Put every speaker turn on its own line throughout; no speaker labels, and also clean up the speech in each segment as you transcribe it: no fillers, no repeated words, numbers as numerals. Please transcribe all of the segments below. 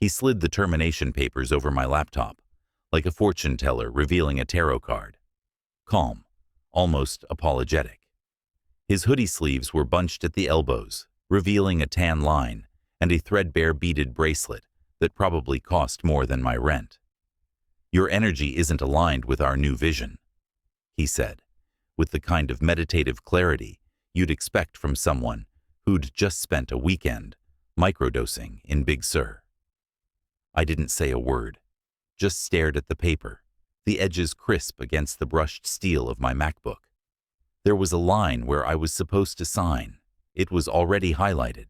He slid the termination papers over my laptop, like a fortune teller revealing a tarot card. Calm, almost apologetic. His hoodie sleeves were bunched at the elbows, revealing a tan line and a threadbare beaded bracelet that probably cost more than my rent. "Your energy isn't aligned with our new vision," he said, with the kind of meditative clarity you'd expect from someone who'd just spent a weekend microdosing in Big Sur. I didn't say a word, just stared at the paper, the edges crisp against the brushed steel of my MacBook. There was a line where I was supposed to sign. It was already highlighted.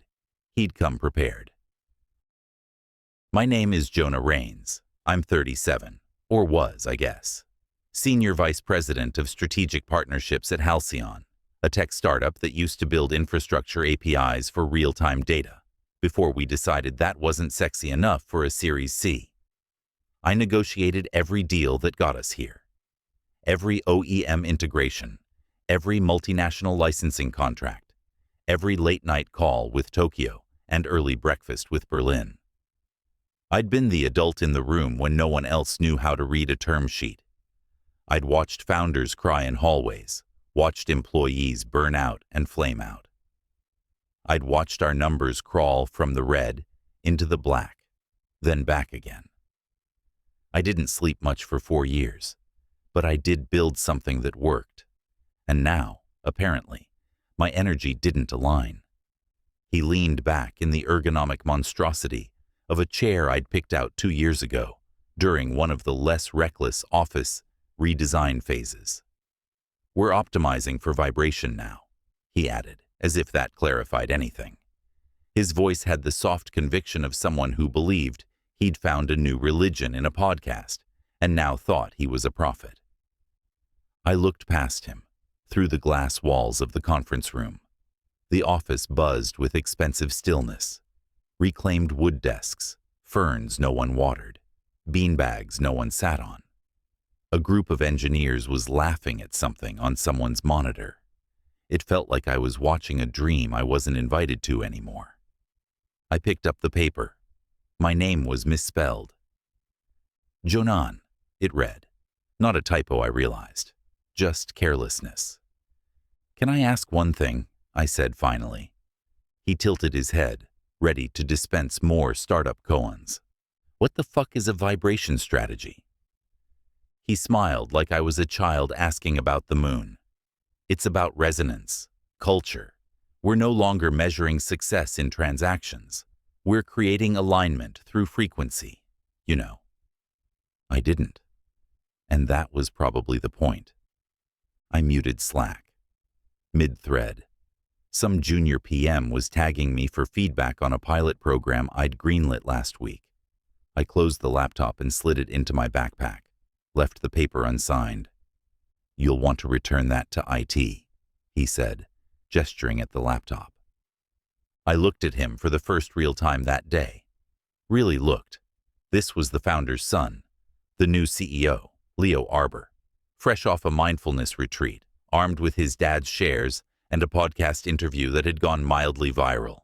He'd come prepared. "My name is Jonah Rains. I'm 37, or was, I guess. Senior Vice President of Strategic Partnerships at Halcyon, a tech startup that used to build infrastructure APIs for real-time data, before we decided that wasn't sexy enough for a Series C. I negotiated every deal that got us here. Every OEM integration, every multinational licensing contract, every late-night call with Tokyo and early breakfast with Berlin. I'd been the adult in the room when no one else knew how to read a term sheet. I'd watched founders cry in hallways, watched employees burn out and flame out. I'd watched our numbers crawl from the red into the black, then back again. I didn't sleep much for 4 years, but I did build something that worked. And now, apparently, my energy didn't align. He leaned back in the ergonomic monstrosity of a chair I'd picked out 2 years ago during one of the less reckless office redesign phases. "We're optimizing for vibration now," he added, as if that clarified anything. His voice had the soft conviction of someone who believed he'd found a new religion in a podcast and now thought he was a prophet. I looked past him, through the glass walls of the conference room. The office buzzed with expensive stillness. Reclaimed wood desks, ferns no one watered, beanbags no one sat on. A group of engineers was laughing at something on someone's monitor. It felt like I was watching a dream I wasn't invited to anymore. I picked up the paper. My name was misspelled. "Jonan," it read. Not a typo, I realized. Just carelessness. "Can I ask one thing?" I said finally. He tilted his head, ready to dispense more startup koans. "What the fuck is a vibration strategy?" He smiled like I was a child asking about the moon. "It's about resonance, culture. We're no longer measuring success in transactions. We're creating alignment through frequency, you know." I didn't. And that was probably the point. I muted Slack. Mid-thread. Some junior PM was tagging me for feedback on a pilot program I'd greenlit last week. I closed the laptop and slid it into my backpack, left the paper unsigned. "You'll want to return that to IT," he said, gesturing at the laptop. I looked at him for the first real time that day. Really looked. This was the founder's son, the new CEO, Leo Arbor, fresh off a mindfulness retreat, armed with his dad's shares and a podcast interview that had gone mildly viral.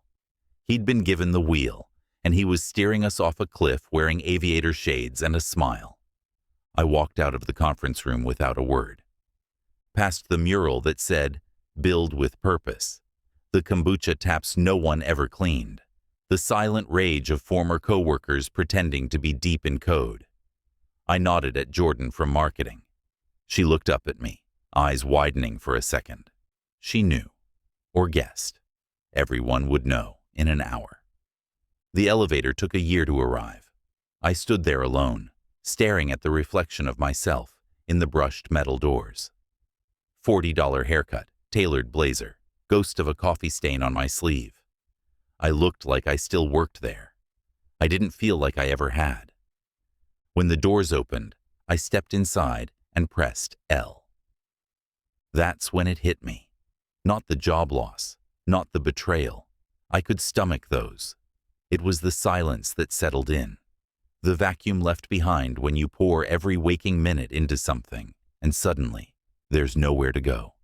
He'd been given the wheel, and he was steering us off a cliff wearing aviator shades and a smile. I walked out of the conference room without a word. Past the mural that said, "Build with Purpose," the kombucha taps no one ever cleaned, the silent rage of former coworkers pretending to be deep in code. I nodded at Jordan from marketing. She looked up at me, eyes widening for a second. She knew, or guessed. Everyone would know in an hour. The elevator took a year to arrive. I stood there alone, staring at the reflection of myself in the brushed metal doors. $40 haircut, tailored blazer, ghost of a coffee stain on my sleeve. I looked like I still worked there. I didn't feel like I ever had. When the doors opened, I stepped inside and pressed L. That's when it hit me. Not the job loss, not the betrayal. I could stomach those. It was the silence that settled in. The vacuum left behind when you pour every waking minute into something, and suddenly, there's nowhere to go.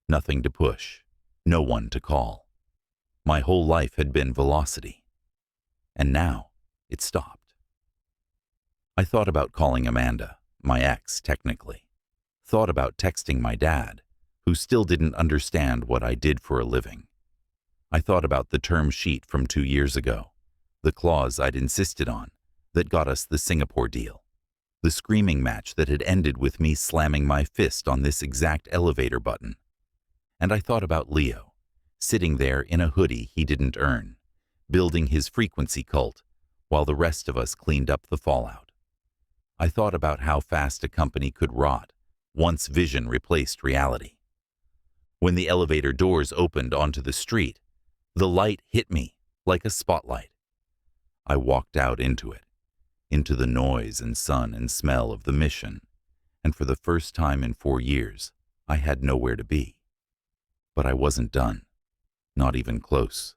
Nothing to push. No one to call. My whole life had been velocity. And now, it stopped. I thought about calling Amanda, my ex, technically. Thought about texting my dad, who still didn't understand what I did for a living. I thought about the term sheet from 2 years ago, the clause I'd insisted on that got us the Singapore deal, the screaming match that had ended with me slamming my fist on this exact elevator button. And I thought about Leo, sitting there in a hoodie he didn't earn, building his frequency cult while the rest of us cleaned up the fallout. I thought about how fast a company could rot once vision replaced reality. When the elevator doors opened onto the street, the light hit me like a spotlight. I walked out into it, into the noise and sun and smell of the mission, and for the first time in 4 years, I had nowhere to be. But I wasn't done, not even close.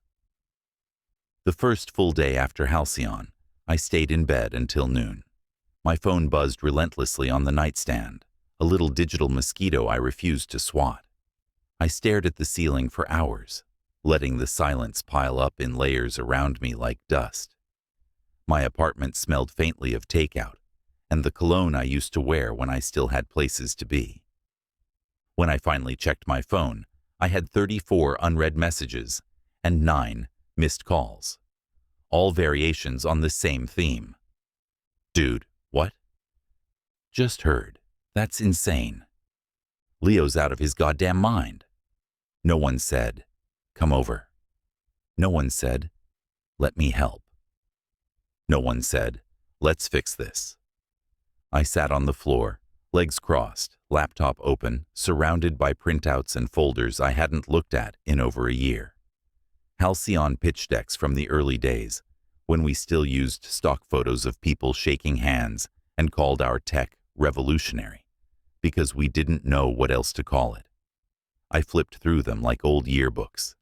The first full day after Halcyon, I stayed in bed until noon. My phone buzzed relentlessly on the nightstand, a little digital mosquito I refused to swat. I stared at the ceiling for hours, letting the silence pile up in layers around me like dust. My apartment smelled faintly of takeout and the cologne I used to wear when I still had places to be. When I finally checked my phone, I had 34 unread messages and 9 missed calls, all variations on the same theme. Dude, what? Just heard. That's insane. Leo's out of his goddamn mind. No one said, come over. No one said, let me help. No one said, let's fix this. I sat on the floor, legs crossed, laptop open, surrounded by printouts and folders I hadn't looked at in over a year. Halcyon pitch decks from the early days, when we still used stock photos of people shaking hands and called our tech revolutionary, because we didn't know what else to call it. I flipped through them like old yearbooks,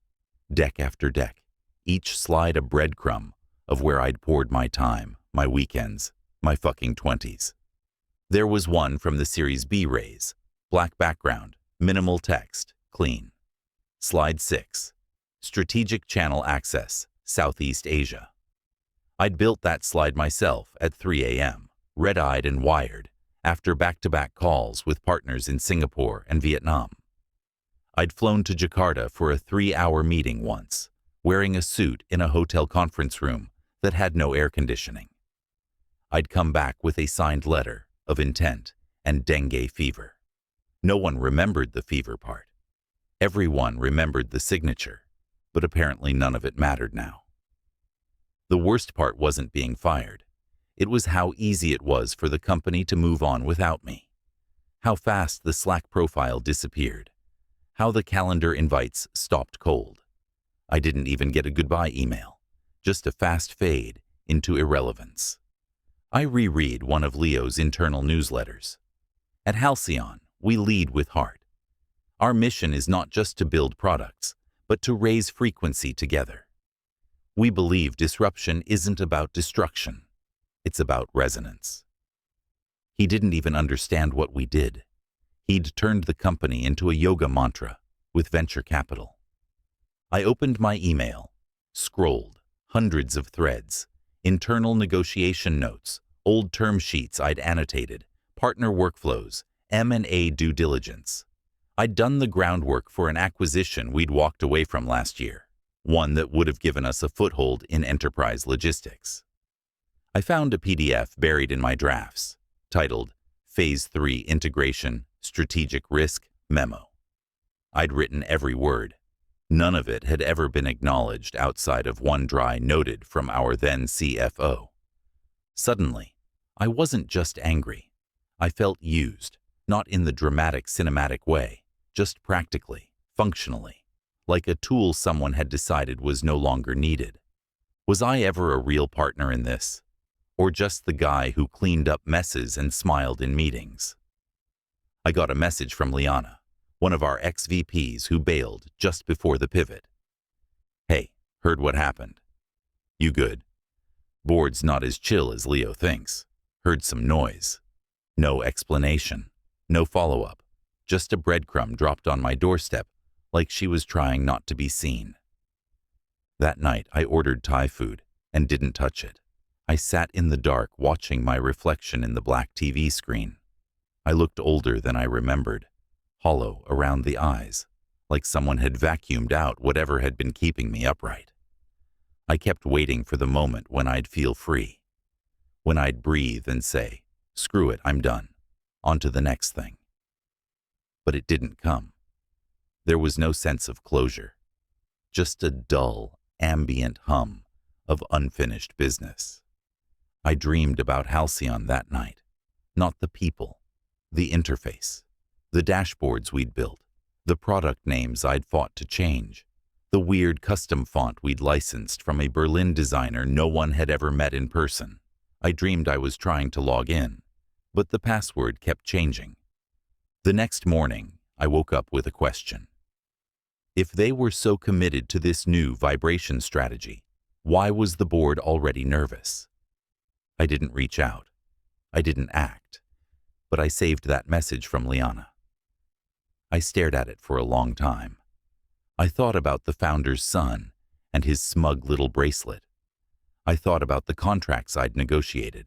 deck after deck, each slide a breadcrumb of where I'd poured my time, my weekends, my fucking 20s. There was one from the Series B raise, black background, minimal text, clean. Slide 6, strategic channel access, Southeast Asia. I'd built that slide myself at 3 a.m., red-eyed and wired, after back-to-back calls with partners in Singapore and Vietnam. I'd flown to Jakarta for a 3-hour meeting once, wearing a suit in a hotel conference room that had no air conditioning. I'd come back with a signed letter of intent and dengue fever. No one remembered the fever part. Everyone remembered the signature, but apparently none of it mattered now. The worst part wasn't being fired. It was how easy it was for the company to move on without me. How fast the Slack profile disappeared. How the calendar invites stopped cold. I didn't even get a goodbye email, just a fast fade into irrelevance. I reread one of Leo's internal newsletters. At Halcyon, we lead with heart. Our mission is not just to build products, but to raise frequency together. We believe disruption isn't about destruction. It's about resonance. He didn't even understand what we did. He'd turned the company into a yoga mantra with venture capital. I opened my email, scrolled, hundreds of threads, internal negotiation notes, old term sheets I'd annotated, partner workflows, M&A due diligence. I'd done the groundwork for an acquisition we'd walked away from last year, one that would have given us a foothold in enterprise logistics. I found a PDF buried in my drafts, titled Phase 3 Integration Strategic Risk Memo. I'd written every word. None of it had ever been acknowledged outside of one dry noted from our then CFO. Suddenly, I wasn't just angry. I felt used, not in the dramatic cinematic way, just practically, functionally, like a tool someone had decided was no longer needed. Was I ever a real partner in this? Or just the guy who cleaned up messes and smiled in meetings? I got a message from Liana, one of our ex-VPs who bailed just before the pivot. Hey, heard what happened. You good? Board's not as chill as Leo thinks. Heard some noise. No explanation. No follow-up. Just a breadcrumb dropped on my doorstep like she was trying not to be seen. That night, I ordered Thai food and didn't touch it. I sat in the dark watching my reflection in the black TV screen. I looked older than I remembered, hollow around the eyes, like someone had vacuumed out whatever had been keeping me upright. I kept waiting for the moment when I'd feel free, when I'd breathe and say, "Screw it, I'm done. On to the next thing." But it didn't come. There was no sense of closure, just a dull, ambient hum of unfinished business. I dreamed about Halcyon that night, not the people, the interface, the dashboards we'd built, the product names I'd fought to change, the weird custom font we'd licensed from a Berlin designer no one had ever met in person. I dreamed I was trying to log in, but the password kept changing. The next morning, I woke up with a question. If they were so committed to this new vibration strategy, why was the board already nervous? I didn't reach out. I didn't act. But I saved that message from Liana. I stared at it for a long time. I thought about the founder's son and his smug little bracelet. I thought about the contracts I'd negotiated,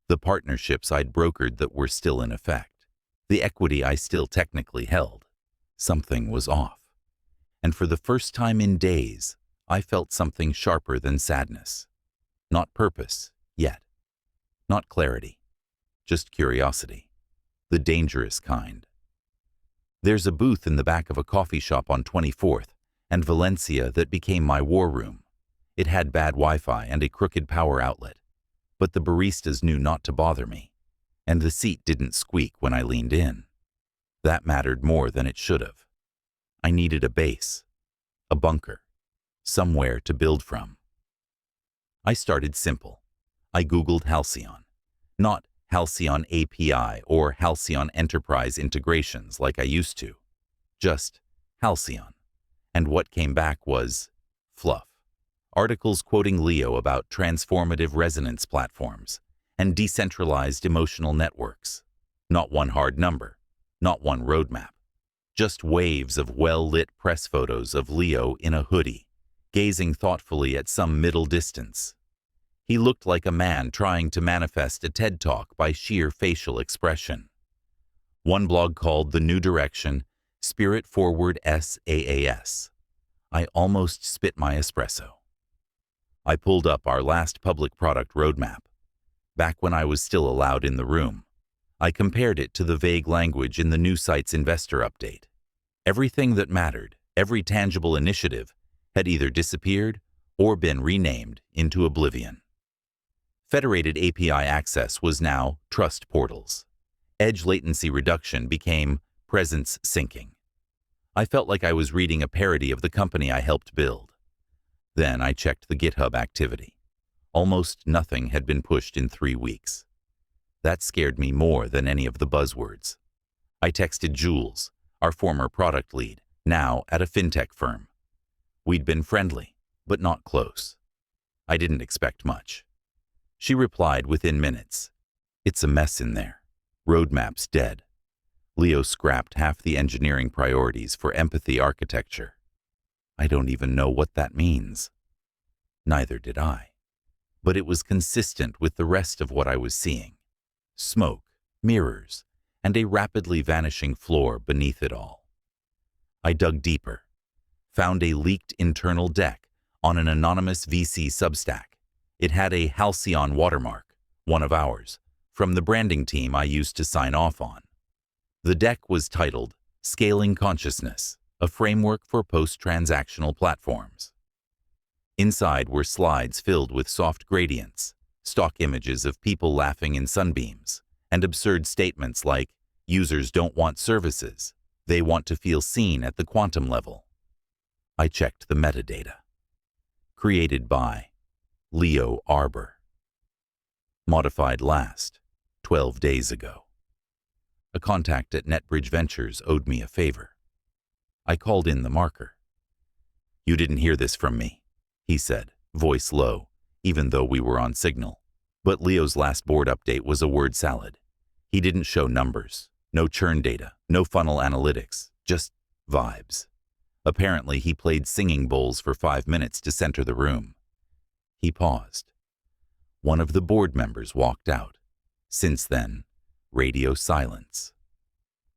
the partnerships I'd brokered that were still in effect, the equity I still technically held. Something was off. And for the first time in days, I felt something sharper than sadness. Not purpose, yet. Not clarity. Just curiosity. The dangerous kind. There's a booth in the back of a coffee shop on 24th and Valencia that became my war room. It had bad Wi-Fi and a crooked power outlet, but the baristas knew not to bother me, and the seat didn't squeak when I leaned in. That mattered more than it should have. I needed a base, a bunker, somewhere to build from. I started simple. I Googled Halcyon, not Halcyon API or Halcyon Enterprise integrations like I used to, just Halcyon. And what came back was fluff. Articles quoting Leo about transformative resonance platforms and decentralized emotional networks. Not one hard number, not one roadmap. Just waves of well-lit press photos of Leo in a hoodie, gazing thoughtfully at some middle distance. He looked like a man trying to manifest a TED Talk by sheer facial expression. One blog called The New Direction, Spirit Forward SaaS. I almost spit my espresso. I pulled up our last public product roadmap. Back when I was still allowed in the room, I compared it to the vague language in the new site's investor update. Everything that mattered, every tangible initiative, had either disappeared or been renamed into oblivion. Federated API access was now trust portals. Edge latency reduction became presence syncing. I felt like I was reading a parody of the company I helped build. Then I checked the GitHub activity. Almost nothing had been pushed in 3 weeks. That scared me more than any of the buzzwords. I texted Jules, our former product lead, now at a fintech firm. We'd been friendly, but not close. I didn't expect much. She replied within minutes. It's a mess in there. Roadmap's dead. Leo scrapped half the engineering priorities for empathy architecture. I don't even know what that means. Neither did I. But it was consistent with the rest of what I was seeing. Smoke, mirrors, and a rapidly vanishing floor beneath it all. I dug deeper, found a leaked internal deck on an anonymous VC Substack. It had a Halcyon watermark, one of ours, from the branding team I used to sign off on. The deck was titled Scaling Consciousness, a Framework for Post-Transactional Platforms. Inside were slides filled with soft gradients, stock images of people laughing in sunbeams, and absurd statements like, users don't want services, they want to feel seen at the quantum level. I checked the metadata. Created by Leo Arbor. Modified last, 12 days ago. A contact at NetBridge Ventures owed me a favor. I called in the marker. You didn't hear this from me, he said, voice low, even though we were on Signal. But Leo's last board update was a word salad. He didn't show numbers, no churn data, no funnel analytics, just vibes. Apparently, he played singing bowls for 5 minutes to center the room. He paused. One of the board members walked out. Since then, radio silence.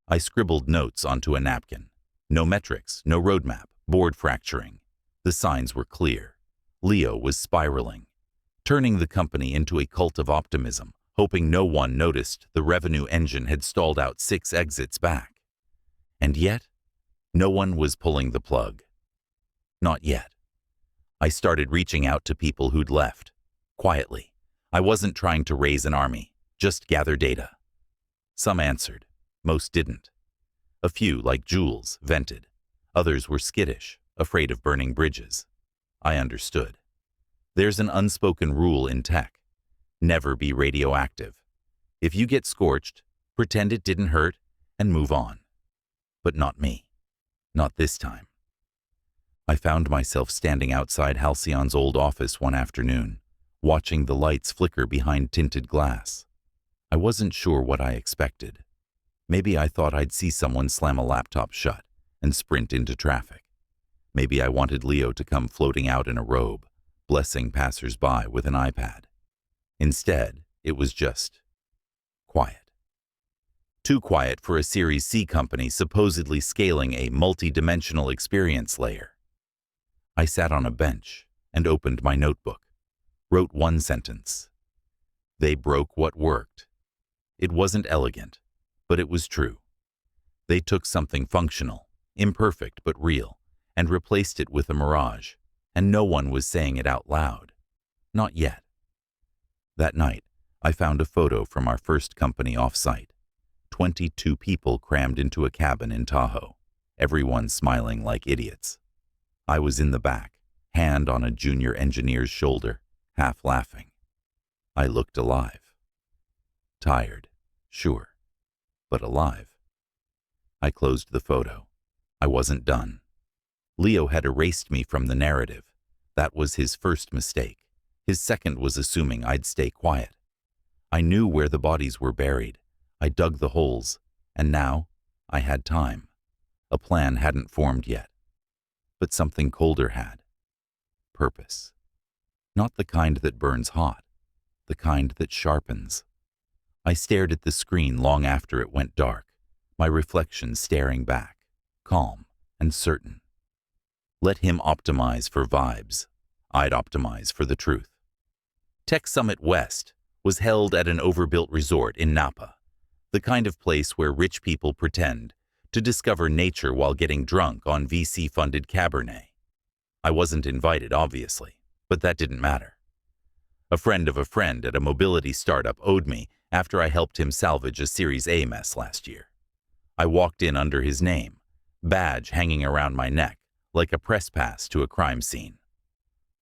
I scribbled notes onto a napkin. No metrics, no roadmap, board fracturing. The signs were clear. Leo was spiraling, turning the company into a cult of optimism, hoping no one noticed the revenue engine had stalled out 6 exits back. And yet, no one was pulling the plug. Not yet. I started reaching out to people who'd left. Quietly. I wasn't trying to raise an army, just gather data. Some answered. Most didn't. A few, like Jules, vented. Others were skittish, afraid of burning bridges. I understood. There's an unspoken rule in tech. Never be radioactive. If you get scorched, pretend it didn't hurt and move on. But not me. Not this time. I found myself standing outside Halcyon's old office one afternoon, watching the lights flicker behind tinted glass. I wasn't sure what I expected. Maybe I thought I'd see someone slam a laptop shut and sprint into traffic. Maybe I wanted Leo to come floating out in a robe, blessing passers-by with an iPad. Instead, it was just quiet. Too quiet for a Series C company supposedly scaling a multi-dimensional experience layer. I sat on a bench and opened my notebook, wrote one sentence. They broke what worked. It wasn't elegant, but it was true. They took something functional, imperfect but real, and replaced it with a mirage, and no one was saying it out loud. Not yet. That night, I found a photo from our first company off-site. 22 people crammed into a cabin in Tahoe, everyone smiling like idiots. I was in the back, hand on a junior engineer's shoulder, half laughing. I looked alive. Tired, sure, but alive. I closed the photo. I wasn't done. Leo had erased me from the narrative. That was his first mistake. His second was assuming I'd stay quiet. I knew where the bodies were buried. I dug the holes, and now I had time. A plan hadn't formed yet, but something colder had. Purpose. Not the kind that burns hot, the kind that sharpens. I stared at the screen long after it went dark, my reflection staring back, calm and certain. Let him optimize for vibes. I'd optimize for the truth. Tech Summit West was held at an overbuilt resort in Napa, the kind of place where rich people pretend to discover nature while getting drunk on VC-funded Cabernet. I wasn't invited, obviously, but that didn't matter. A friend of a friend at a mobility startup owed me after I helped him salvage a Series A mess last year. I walked in under his name, badge hanging around my neck, like a press pass to a crime scene.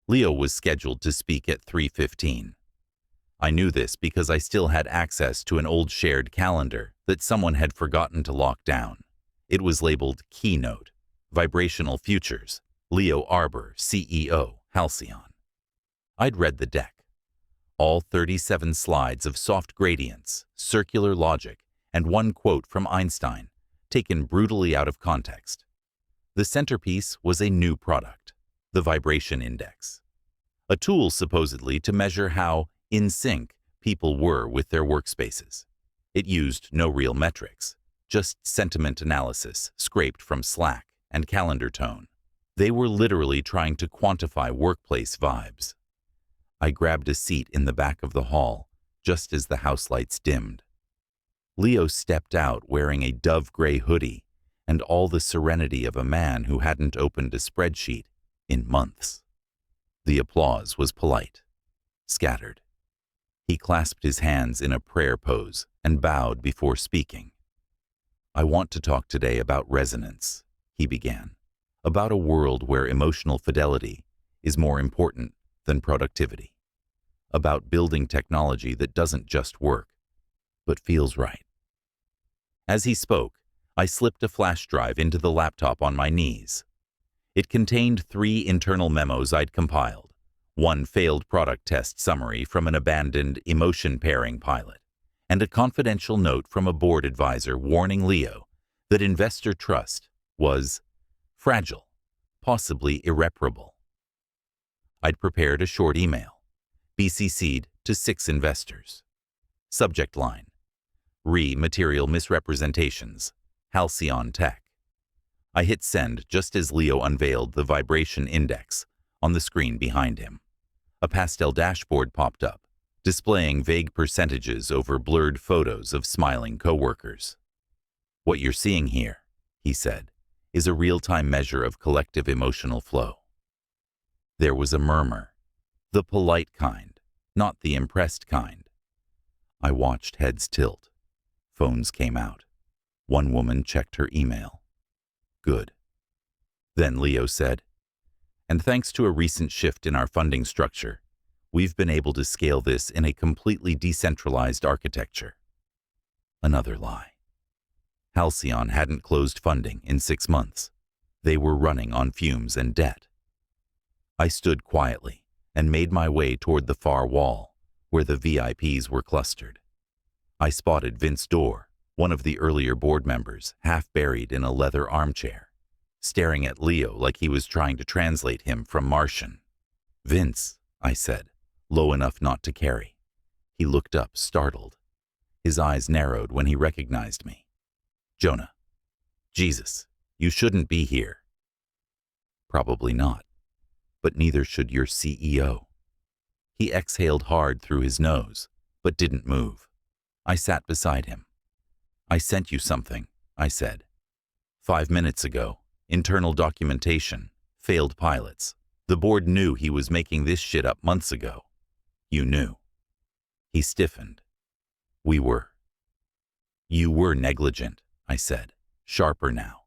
Leo was scheduled to speak at 3:15. I knew this because I still had access to an old shared calendar that someone had forgotten to lock down. It was labeled Keynote, Vibrational Futures, Leo Arbor, CEO, Halcyon. I'd read the deck. All 37 slides of soft gradients, circular logic, and one quote from Einstein, taken brutally out of context. The centerpiece was a new product, the Vibration Index, a tool supposedly to measure how in sync people were with their workspaces. It used no real metrics, just sentiment analysis scraped from Slack and calendar tone. They were literally trying to quantify workplace vibes. I grabbed a seat in the back of the hall, just as the house lights dimmed. Leo stepped out wearing a dove gray hoodie and all the serenity of a man who hadn't opened a spreadsheet in months. The applause was polite, scattered. He clasped his hands in a prayer pose and bowed before speaking. I want to talk today about resonance, he began, about a world where emotional fidelity is more important than productivity, about building technology that doesn't just work, but feels right. As he spoke, I slipped a flash drive into the laptop on my knees. It contained 3 internal memos I'd compiled, one failed product test summary from an abandoned emotion pairing pilot, and a confidential note from a board advisor warning Leo that investor trust was fragile, possibly irreparable. I'd prepared a short email, BCC'd to 6 investors. Subject line: Material misrepresentations, Halcyon Tech. I hit send just as Leo unveiled the vibration index on the screen behind him. A pastel dashboard popped up, displaying vague percentages over blurred photos of smiling coworkers. "What you're seeing here," he said, "is a real-time measure of collective emotional flow." There was a murmur, the polite kind, not the impressed kind. I watched heads tilt. Phones came out. One woman checked her email. Good. Then Leo said, "And thanks to a recent shift in our funding structure, we've been able to scale this in a completely decentralized architecture." Another lie. Halcyon hadn't closed funding in 6 months. They were running on fumes and debt. I stood quietly and made my way toward the far wall, where the VIPs were clustered. I spotted Vince Dorr, one of the earlier board members, half buried in a leather armchair, staring at Leo like he was trying to translate him from Martian. "Vince," I said, low enough not to carry. He looked up, startled. His eyes narrowed when he recognized me. "Jonah. Jesus, you shouldn't be here." "Probably not, but neither should your CEO." He exhaled hard through his nose, but didn't move. I sat beside him. "I sent you something," I said. 5 minutes ago, internal documentation, failed pilots. The board knew he was making this shit up months ago. You knew." He stiffened. "We were." "You were negligent," I said, sharper now.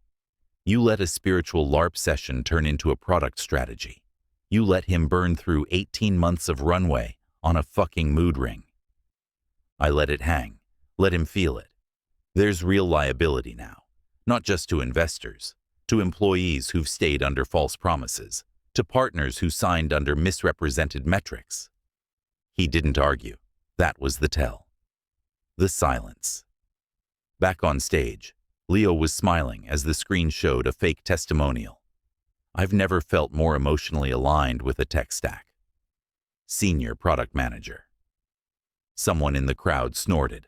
"You let a spiritual LARP session turn into a product strategy. You let him burn through 18 months of runway on a fucking mood ring." I let it hang, let him feel it. There's real liability now, not just to investors, to employees who've stayed under false promises, to partners who signed under misrepresented metrics. He didn't argue. That was the tell. The silence. Back on stage, Leo was smiling as the screen showed a fake testimonial. I've never felt more emotionally aligned with a tech stack. Senior product manager. Someone in the crowd snorted.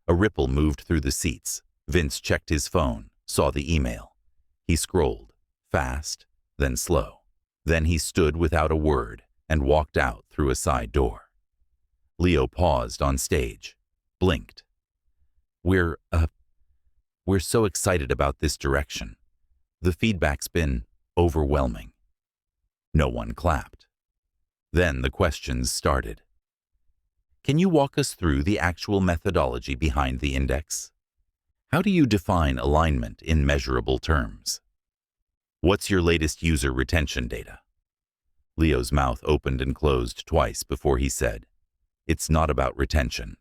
A ripple moved through the seats. Vince checked his phone, saw the email. He scrolled, fast, then slow. Then he stood without a word and walked out through a side door. Leo paused on stage, blinked. We're so excited about this direction. The feedback's been overwhelming." No one clapped. Then the questions started. "Can you walk us through the actual methodology behind the index? How do you define alignment in measurable terms? What's your latest user retention data?" Leo's mouth opened and closed twice before he said, "It's not about retention.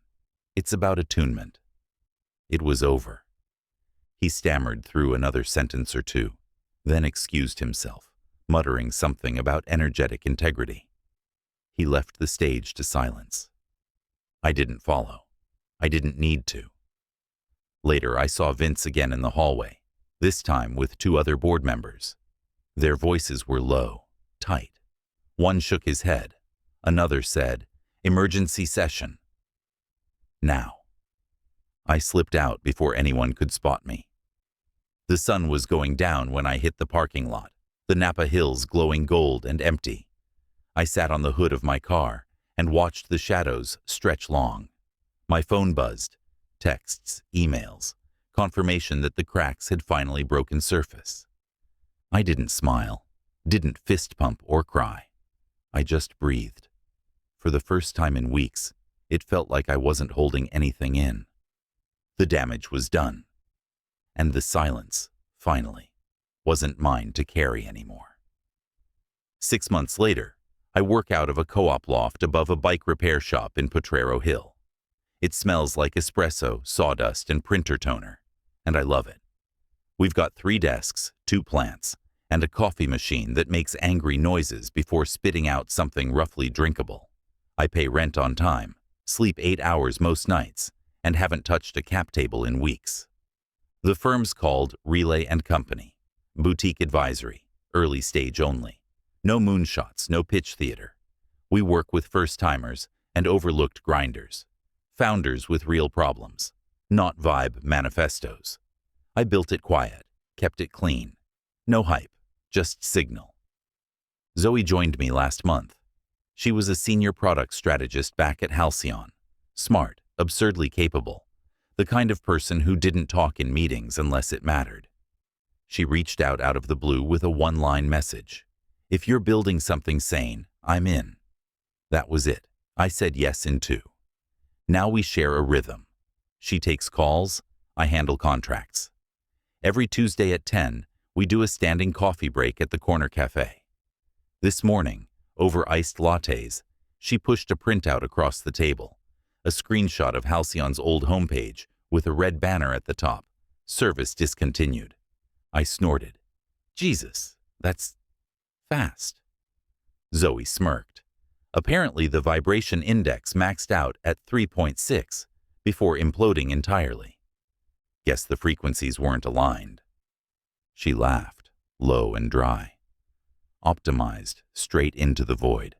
It's about attunement." It was over. He stammered through another sentence or two, then excused himself, muttering something about energetic integrity. He left the stage to silence. I didn't follow. I didn't need to. Later, I saw Vince again in the hallway, this time with 2 other board members. Their voices were low, tight. One shook his head. Another said, "Emergency session." Now. I slipped out before anyone could spot me. The sun was going down when I hit the parking lot, the Napa Hills glowing gold and empty. I sat on the hood of my car and watched the shadows stretch long. My phone buzzed. Texts, emails, confirmation that the cracks had finally broken surface. I didn't smile, didn't fist pump or cry. I just breathed. For the first time in weeks, it felt like I wasn't holding anything in. The damage was done. And the silence, finally, wasn't mine to carry anymore. 6 months later, I work out of a co-op loft above a bike repair shop in Potrero Hill. It smells like espresso, sawdust, and printer toner, and I love it. We've got 3 desks, 2 plants, and a coffee machine that makes angry noises before spitting out something roughly drinkable. I pay rent on time, sleep 8 hours most nights, and haven't touched a cap table in weeks. The firm's called Relay & Company, boutique advisory, early stage only. No moonshots, no pitch theater. We work with first-timers and overlooked grinders. Founders with real problems, not vibe manifestos. I built it quiet, kept it clean. No hype, just signal. Zoe joined me last month. She was a senior product strategist back at Halcyon. Smart, absurdly capable. The kind of person who didn't talk in meetings unless it mattered. She reached out of the blue with a one-line message. If you're building something sane, I'm in. That was it. I said yes in 2. Now we share a rhythm. She takes calls, I handle contracts. Every Tuesday at 10, we do a standing coffee break at the corner cafe. This morning, over iced lattes, she pushed a printout across the table, a screenshot of Halcyon's old homepage with a red banner at the top, service discontinued. I snorted. Jesus, that's fast. Zoe smirked. Apparently the vibration index maxed out at 3.6 before imploding entirely. Guess the frequencies weren't aligned. She laughed, low and dry. Optimized, straight into the void.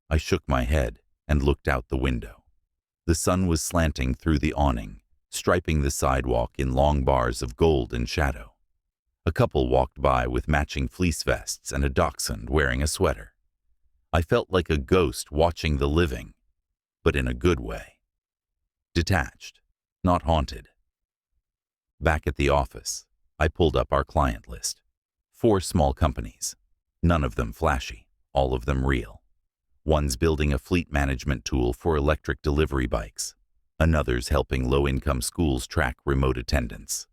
I shook my head and looked out the window. The sun was slanting through the awning, striping the sidewalk in long bars of gold and shadow. A couple walked by with matching fleece vests and a dachshund wearing a sweater. I felt like a ghost watching the living, but in a good way. Detached, not haunted. Back at the office, I pulled up our client list. 4 small companies. None of them flashy, all of them real. One's building a fleet management tool for electric delivery bikes. Another's helping low-income schools track remote attendance.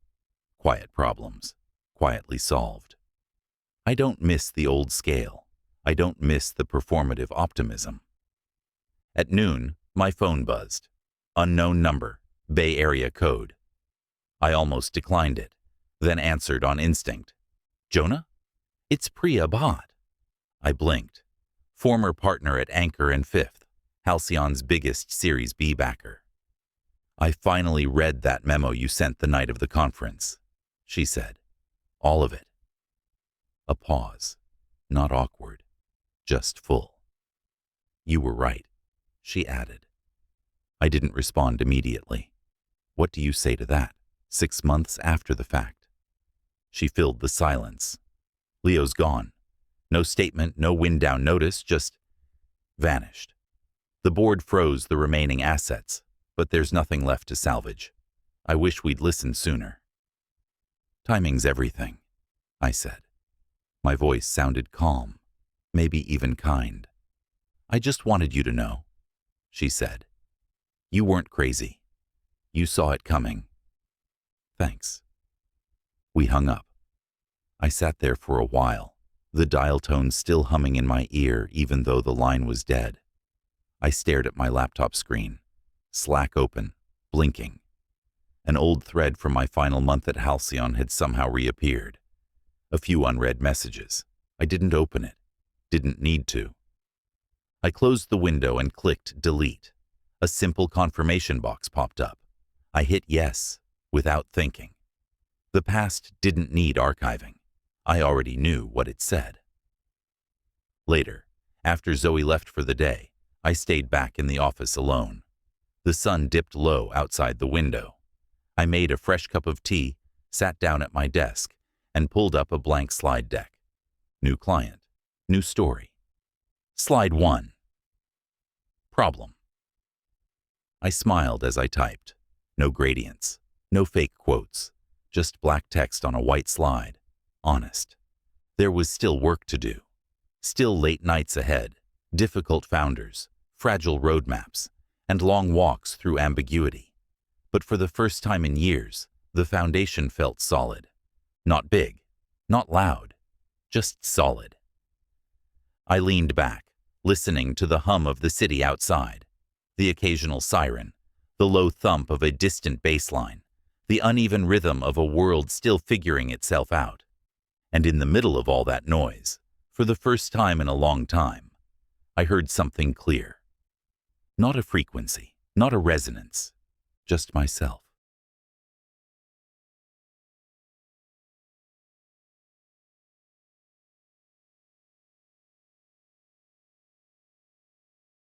Quiet problems, quietly solved. I don't miss the old scale. I don't miss the performative optimism. At noon, my phone buzzed. Unknown number, Bay Area code. I almost declined it, then answered on instinct. Jonah? It's Priya Bhatt. I blinked. Former partner at Anchor and Fifth, Halcyon's biggest Series B backer. I finally read that memo you sent the night of the conference, she said. All of it. A pause, not awkward, just full. You were right, she added. I didn't respond immediately. What do you say to that, 6 months after the fact? She filled the silence. Leo's gone. No statement, no wind-down notice, just vanished. The board froze the remaining assets, but there's nothing left to salvage. I wish we'd listened sooner. Timing's everything, I said. My voice sounded calm, maybe even kind. I just wanted you to know, she said. You weren't crazy. You saw it coming. Thanks. We hung up. I sat there for a while, the dial tone still humming in my ear even though the line was dead. I stared at my laptop screen, Slack open, blinking. An old thread from my final month at Halcyon had somehow reappeared. A few unread messages. I didn't open it. Didn't need to. I closed the window and clicked delete. A simple confirmation box popped up. I hit yes, without thinking. The past didn't need archiving. I already knew what it said. Later, after Zoe left for the day, I stayed back in the office alone. The sun dipped low outside the window. I made a fresh cup of tea, sat down at my desk, and pulled up a blank slide deck. New client, new story. Slide 1. Problem. I smiled as I typed. No gradients, no fake quotes, just black text on a white slide. Honest. There was still work to do. Still late nights ahead, difficult founders, fragile roadmaps, and long walks through ambiguity. But for the first time in years, the foundation felt solid. Not big, not loud, just solid. I leaned back, listening to the hum of the city outside, the occasional siren, the low thump of a distant bass line, the uneven rhythm of a world still figuring itself out. And in the middle of all that noise, for the first time in a long time, I heard something clear. Not a frequency, not a resonance, just myself.